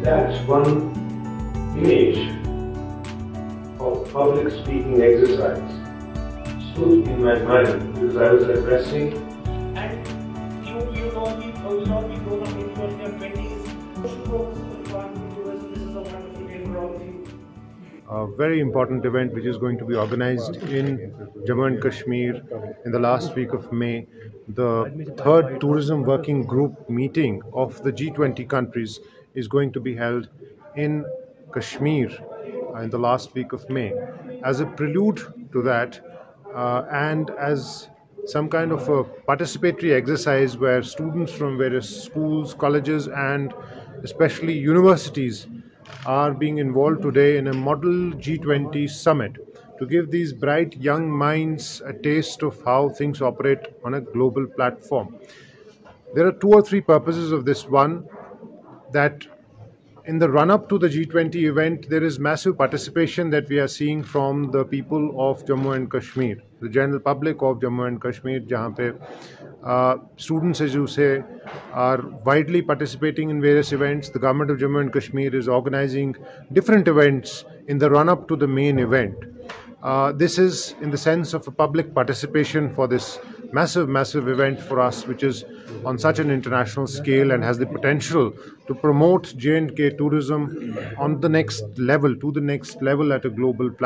That's one image of public speaking exercise stood in my mind because I was addressing. And you will not be grown up in your 20s. This is a wonderful day for all of you. A very important event which is going to be organized in Jammu and Kashmir in the last week of May. The third tourism working group meeting of the G20 countries is going to be held in Kashmir in the last week of May. As a prelude to that and as some kind of a participatory exercise where students from various schools, colleges and especially universities are being involved today in a model G20 summit to give these bright young minds a taste of how things operate on a global platform. There are 2 or 3 purposes of this. One, that in the run-up to the G20 event, there is massive participation that we are seeing from the people of Jammu and Kashmir, the general public of Jammu and Kashmir, jahan pe students as you say are widely participating in various events. The government of Jammu and Kashmir is organizing different events in the run-up to the main event. This is in the sense of a public participation for this massive event for us, which is on such an international scale and has the potential to promote J&K tourism on the next level, to the next level at a global platform.